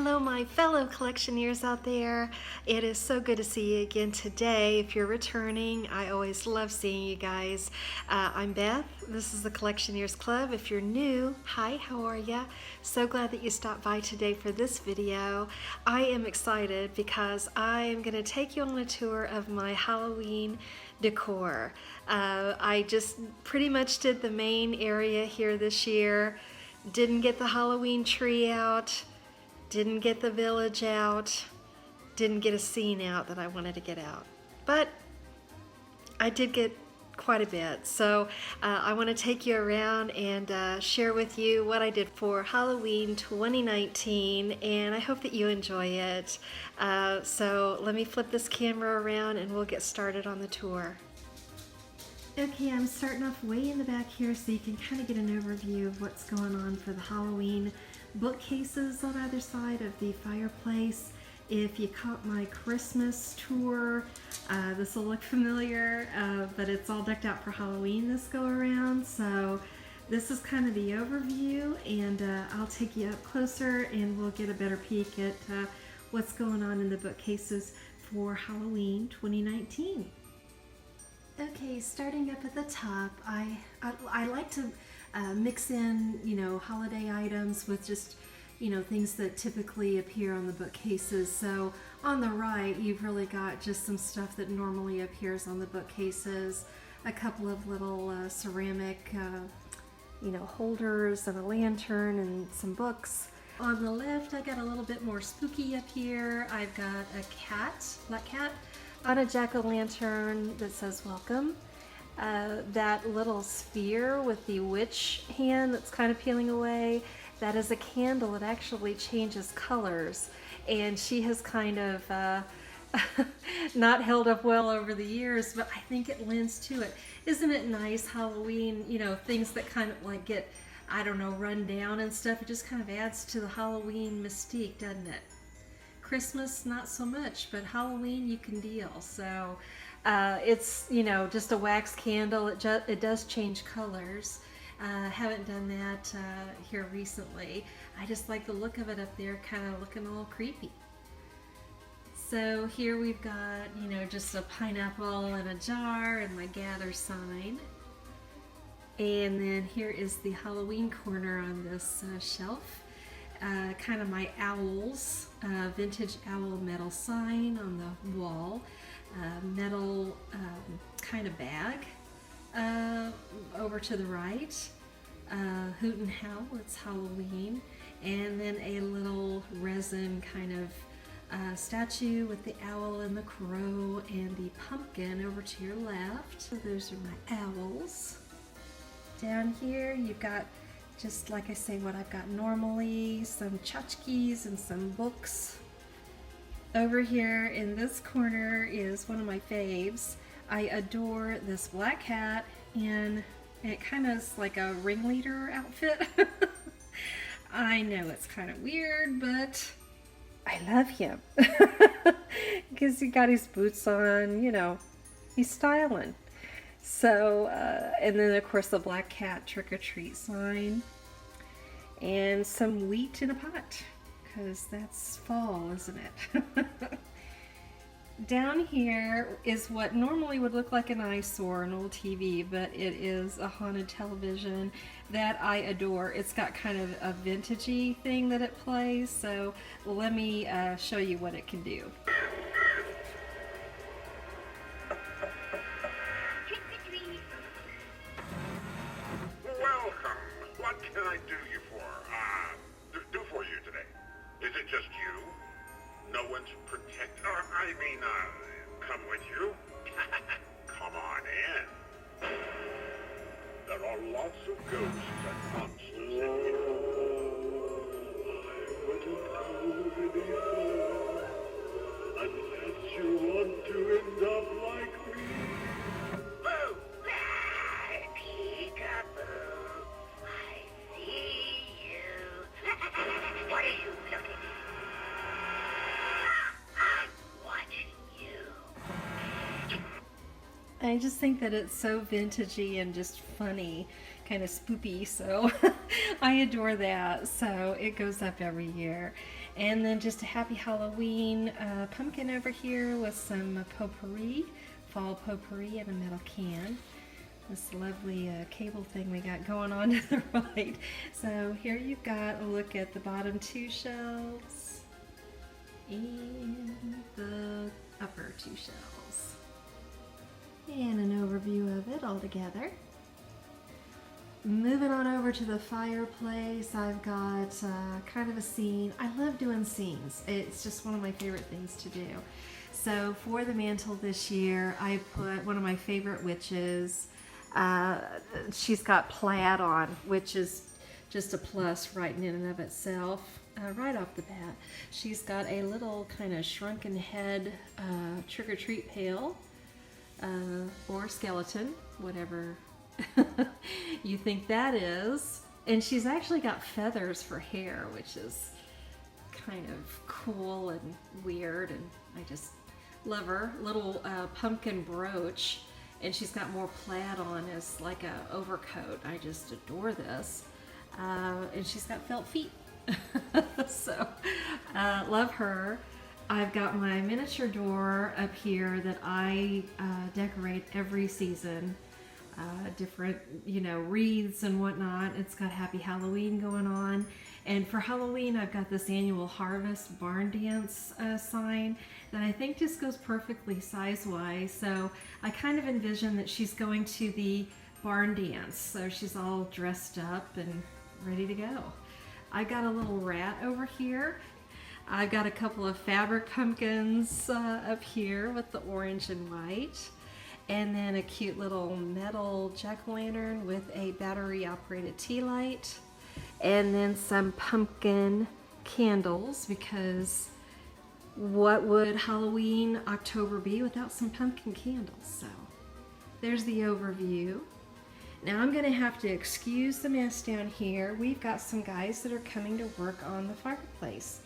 Hello, my fellow collectioneers out there. It is so good to see you again today. If you're returning, I always love seeing you guys. I'm Beth. This is the Collectionears Club. If you're new, hi, how are ya? So glad that you stopped by today for this video. I am excited because I am going to take you on a tour of my Halloween decor. I just pretty much did the main area here this year. Didn't get the Halloween tree out. Didn't get the village out, didn't get a scene out that I wanted to get out. But I did get quite a bit. So I want to take you around and share with you what I did for Halloween 2019, and I hope that you enjoy it. So let me flip this camera around and we'll get started on the tour. Okay, I'm starting off way in the back here so you can kind of get an overview of what's going on for the Halloween bookcases on either side of the fireplace. If you caught my Christmas tour, this will look familiar, but it's all decked out for Halloween this go around. So this is kind of the overview, and I'll take you up closer and we'll get a better peek at what's going on in the bookcases for Halloween 2019. Okay, starting up at the top, I like to mix in, holiday items with just, things that typically appear on the bookcases. So on the right, you've really got just some stuff that normally appears on the bookcases, a couple of little ceramic, holders and a lantern and some books. On the left, I got a little bit more spooky up here. I've got a cat, black cat, on a jack-o'-lantern that says welcome. That little sphere with the witch hand that's kind of peeling away, that is a candle. It actually changes colors, and she has kind of not held up well over the years, but I think it lends to it. Isn't it nice, Halloween, things that kind of like get, run down and stuff, it just kind of adds to the Halloween mystique, doesn't it? Christmas, not so much, but Halloween you can deal. So it's, just a wax candle. It does change colors. Haven't done that here recently. I just like the look of it up there, kind of looking a little creepy. So here we've got, just a pineapple in a jar and my gather sign. And then here is the Halloween corner on this shelf. Kind of my owls, vintage owl metal sign on the wall, metal kind of bag over to the right, hoot and howl, it's Halloween, and then a little resin kind of statue with the owl and the crow and the pumpkin over to your left. So those are my owls. Down here you've got, just like I say, what I've got normally, some tchotchkes and some books. Over here in this corner is one of my faves. I adore this black hat, and it kind of is like a ringleader outfit. I know it's kind of weird, but I love him. Because he got his boots on, he's styling. So, and then of course the black cat trick-or-treat sign, and some wheat in a pot, because that's fall, isn't it? Down here is what normally would look like an eyesore, an old TV, but it is a haunted television that I adore. It's got kind of a vintagey thing that it plays, so let me show you what it can do. What can I do you for? Do for you today? Is it just you? No one's come with you? Come on in. There are lots of ghosts and monsters in here. I wouldn't go any further unless you want to end up like me. Boo! Peekaboo! What are you looking at? I'm watching you. I just think that it's so vintagey and just funny, kind of spoopy, so I adore that. So it goes up every year. And then just a happy Halloween pumpkin over here with some potpourri, fall potpourri in a metal can. This lovely cable thing we got going on to the right. So here you've got a look at the bottom 2 shelves and the upper 2 shelves. And an overview of it all together. Moving on over to the fireplace, I've got kind of a scene. I love doing scenes. It's just one of my favorite things to do. So for the mantle this year, I put one of my favorite witches. She's got plaid on, which is just a plus right in and of itself. Right off the bat, she's got a little kind of shrunken head trick-or-treat pail or skeleton, whatever you think that is. And she's actually got feathers for hair, which is kind of cool and weird, and I just love her. Little pumpkin brooch. And she's got more plaid on as like a overcoat. I just adore this. And she's got felt feet. So, love her. I've got my miniature door up here that I decorate every season. Different, wreaths and whatnot. It's got Happy Halloween going on. And for Halloween, I've got this annual harvest barn dance sign that I think just goes perfectly size-wise. So I kind of envision that she's going to the barn dance. So she's all dressed up and ready to go. I got a little rat over here. I've got a couple of fabric pumpkins up here with the orange and white. And then a cute little metal jack-o'-lantern with a battery-operated tea light. And then some pumpkin candles, because what would Halloween October be without some pumpkin candles? So there's the overview. Now I'm going to have to excuse the mess down here. We've got some guys that are coming to work on the fireplace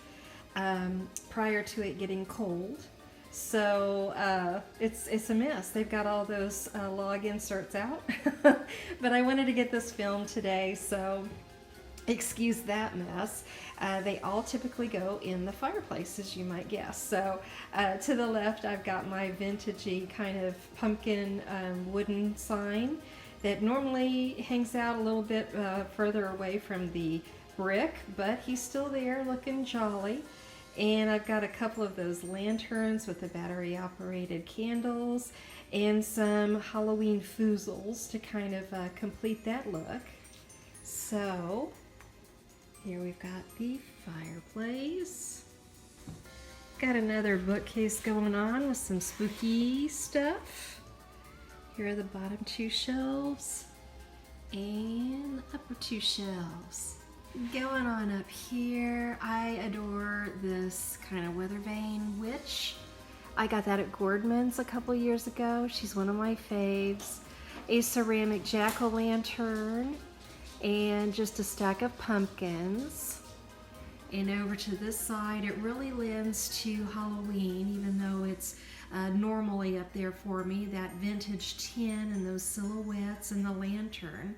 prior to it getting cold. So it's a mess. They've got all those log inserts out. But I wanted to get this filmed today, so excuse that mess. They all typically go in the fireplace, as you might guess. So to the left, I've got my vintagey kind of pumpkin wooden sign that normally hangs out a little bit further away from the brick, but he's still there looking jolly. And I've got a couple of those lanterns with the battery operated candles and some Halloween foozles to kind of complete that look. So here we've got the fireplace. Got another bookcase going on with some spooky stuff. Here are the bottom 2 shelves and the upper 2 shelves. Going on up here, I adore this kind of weather vane witch. I got that at Gordman's a couple years ago. She's one of my faves. A ceramic jack-o'-lantern and just a stack of pumpkins. And over to this side, it really lends to Halloween, even though it's normally up there for me. That vintage tin and those silhouettes and the lantern.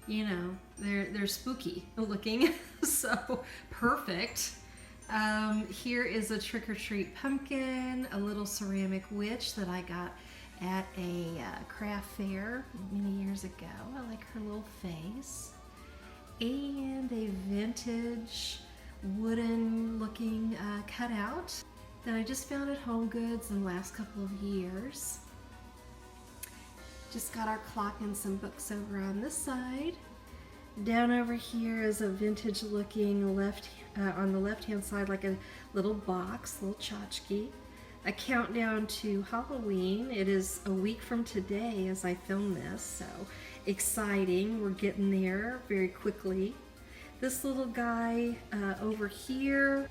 You know, they're spooky looking, so perfect. Here is a trick-or-treat pumpkin, a little ceramic witch that I got at a craft fair many years ago. I like her little face. And a vintage wooden looking cutout that I just found at Home Goods in the last couple of years. Just got our clock and some books over on this side. Down over here is a vintage looking on the left hand side, like a little box, little tchotchke. A countdown to Halloween. It is a week from today as I film this, so exciting. We're getting there very quickly. This little guy over here,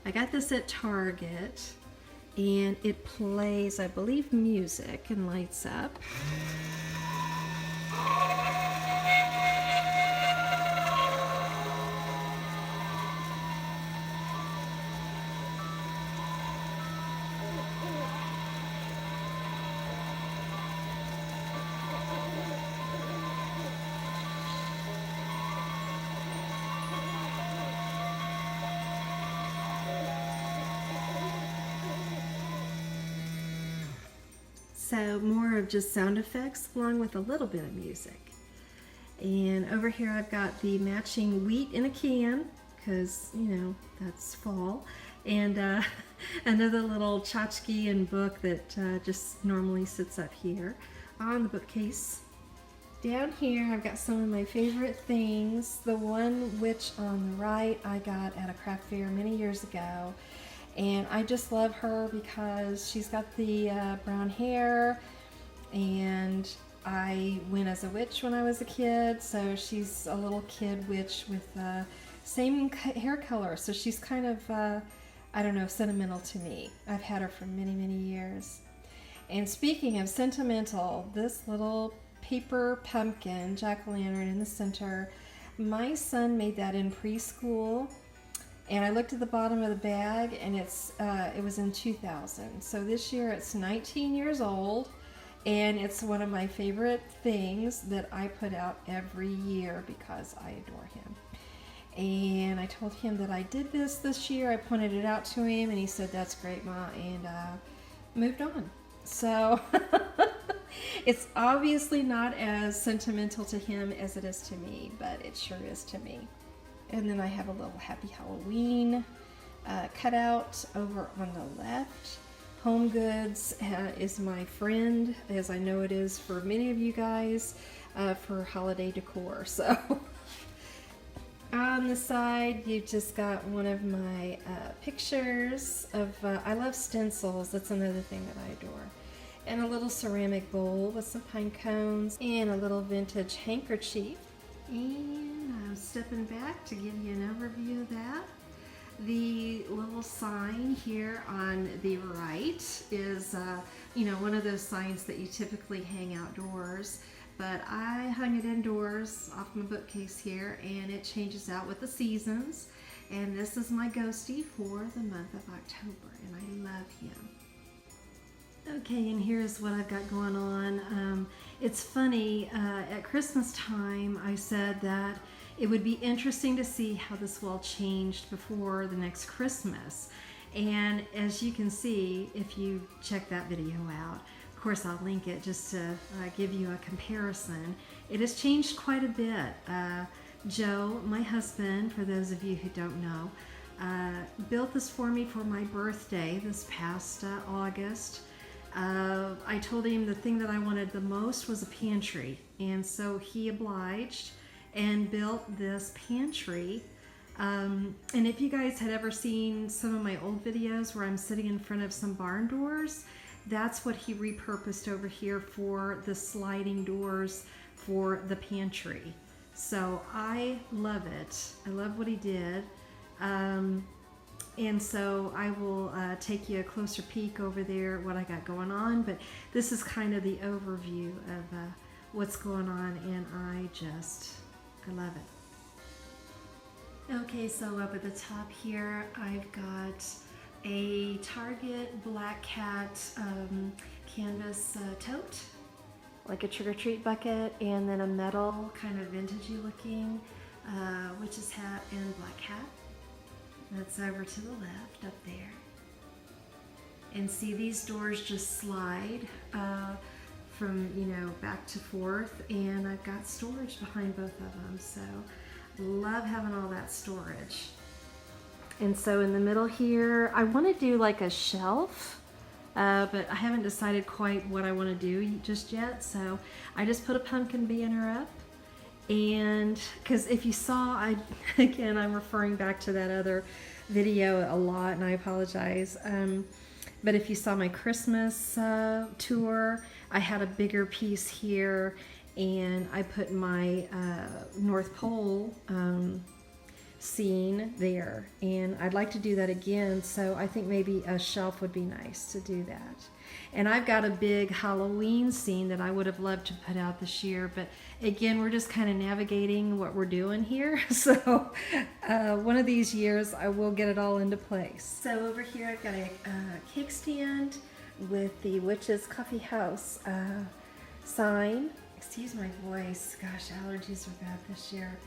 I got this at Target, and it plays, I believe, music and lights up. So more of just sound effects along with a little bit of music. And over here I've got the matching wheat in a can, because, you know, that's fall. And another little tchotchke and book that just normally sits up here on the bookcase. Down here I've got some of my favorite things. The one which on the right I got at a craft fair many years ago. And I just love her because she's got the brown hair, and I went as a witch when I was a kid, so she's a little kid witch with same hair color, so she's kind of, I don't know, sentimental to me. I've had her for many, many years. And speaking of sentimental, this little paper pumpkin, jack-o'-lantern in the center, my son made that in preschool. And I looked at the bottom of the bag, and it was in 2000. So this year it's 19 years old, and it's one of my favorite things that I put out every year because I adore him. And I told him that I did this year. I pointed it out to him, and he said, "That's great, Ma," and moved on. So it's obviously not as sentimental to him as it is to me, but it sure is to me. And then I have a little Happy Halloween cutout over on the left. Home Goods is my friend, as I know it is for many of you guys, for holiday decor. So on the side, you've just got one of my pictures of, I love stencils, that's another thing that I adore. And a little ceramic bowl with some pine cones and a little vintage handkerchief. And I'm stepping back to give you an overview of that. The little sign here on the right is, you know, one of those signs that you typically hang outdoors, but I hung it indoors off my bookcase here, and it changes out with the seasons. And this is my ghostie for the month of October, and I love him. Okay, and here's what I've got going on. It's funny, at Christmas time I said that it would be interesting to see how this wall changed before the next Christmas. And as you can see, if you check that video out, of course I'll link it just to give you a comparison, it has changed quite a bit. Joe, my husband, for those of you who don't know, built this for me for my birthday this past August. I told him the thing that I wanted the most was a pantry, and so he obliged and built this pantry. And if you guys had ever seen some of my old videos where I'm sitting in front of some barn doors, that's what he repurposed over here for the sliding doors for the pantry. So I love it. I love what he did. And so I will take you a closer peek over there, what I got going on. But this is kind of the overview of what's going on, and I love it. Okay, so up at the top here, I've got a Target Black Cat canvas tote, like a trick-or-treat bucket, and then a metal kind of vintagey looking witch's hat and black hat. That's over to the left up there. And see, these doors just slide from, you know, back to forth, and I've got storage behind both of them, so love having all that storage. And so in the middle here, I want to do like a shelf, but I haven't decided quite what I want to do just yet, so I just put a pumpkin banner up. And because if you saw, again, I'm referring back to that other video a lot, and I apologize, but if you saw my Christmas tour, I had a bigger piece here, and I put my North Pole scene there, and I'd like to do that again, so I think maybe a shelf would be nice to do that. And I've got a big Halloween scene that I would have loved to put out this year, but again, we're just kind of navigating what we're doing here, so one of these years I will get it all into place. So over here I've got a cake stand with the Witch's Coffee House sign. Excuse my voice, gosh, allergies are bad this year.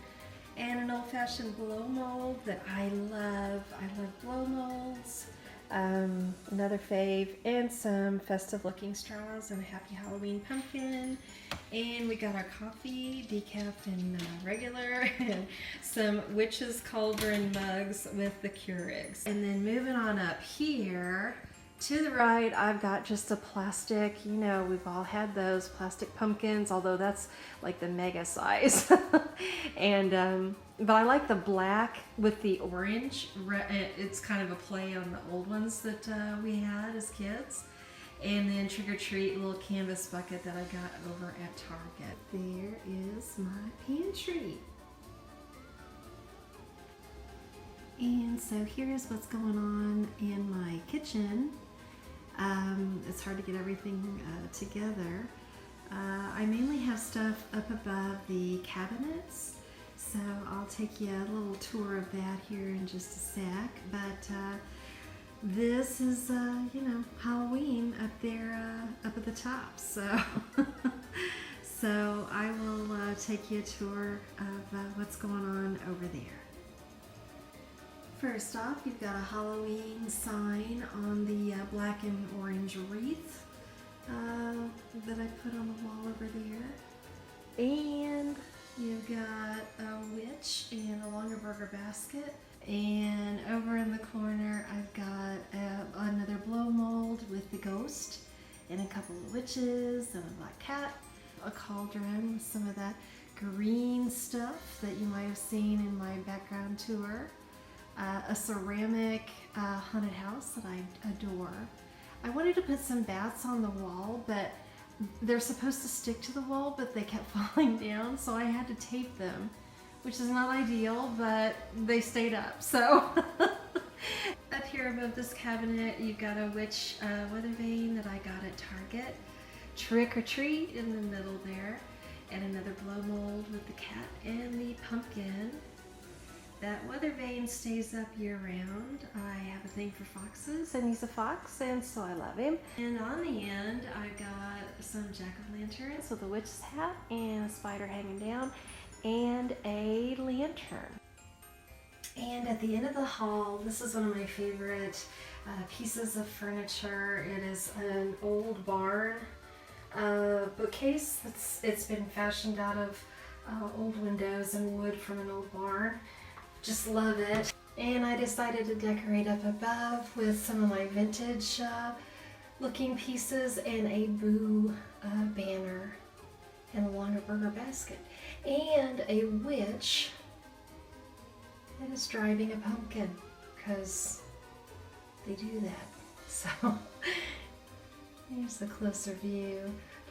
And an old-fashioned blow mold that I love. I love blow molds. Another fave, and some festive looking straws and a happy Halloween pumpkin. And we got our coffee, decaf and regular, and some witch's cauldron mugs with the Keurigs. And then moving on up here, to the right, I've got just a plastic, you know, we've all had those plastic pumpkins, although that's like the mega size. And, but I like the black with the orange. It's kind of a play on the old ones that we had as kids. And then Trick or Treat, little canvas bucket that I got over at Target. There is my pantry. And so here's what's going on in my kitchen. It's hard to get everything together. I mainly have stuff up above the cabinets, so I'll take you a little tour of that here in just a sec. But this is, you know, Halloween up there, up at the top. So, so I will take you a tour of what's going on over there. First off, you've got a Halloween sign on the black and orange wreath that I put on the wall over there. And you've got a witch and a Longaberger basket. And over in the corner, I've got another blow mold with the ghost and a couple of witches and a black cat, a cauldron with some of that green stuff that you might have seen in my background tour. A ceramic haunted house that I adore. I wanted to put some bats on the wall, but they're supposed to stick to the wall, but they kept falling down, so I had to tape them, which is not ideal, but they stayed up. So up here above this cabinet, you've got a witch weather vane that I got at Target. Trick or Treat in the middle there, and another blow mold with the cat and the pumpkin. That weather vane stays up year round. I have a thing for foxes, and he's a fox, and so I love him. And on the end, I've got some jack-o'-lanterns with a witch's hat and a spider hanging down, and a lantern. And at the end of the hall, this is one of my favorite pieces of furniture. It is an old barn bookcase. It's been fashioned out of old windows and wood from an old barn. Just love it. And I decided to decorate up above with some of my vintage looking pieces and a Boo banner and a Longaberger basket. And a witch that is driving a pumpkin, because they do that. So here's the closer view.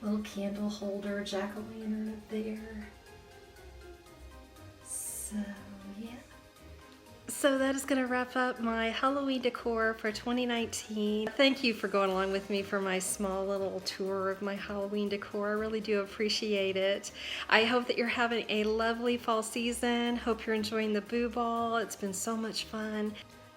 Little candle holder, jack-o'-lantern up there. So yeah. So that is going to wrap up my Halloween decor for 2019. Thank you for going along with me for my small little tour of my Halloween decor. I really do appreciate it. I hope that you're having a lovely fall season. Hope you're enjoying the Boo Ball. It's been so much fun.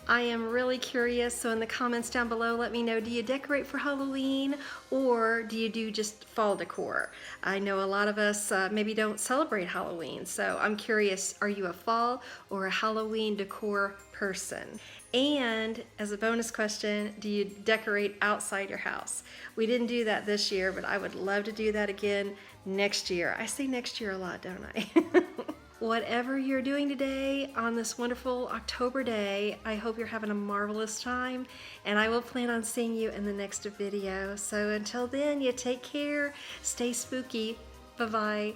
I am really curious, so in the comments down below, let me know, do you decorate for Halloween or do you do just fall decor? I know a lot of us maybe don't celebrate Halloween, so I'm curious, are you a fall or a Halloween decor person? And as a bonus question, do you decorate outside your house? We didn't do that this year, but I would love to do that again next year. I say next year a lot, don't I? Whatever you're doing today on this wonderful October day, I hope you're having a marvelous time, and I will plan on seeing you in the next video. So until then, you take care, stay spooky. Bye-bye.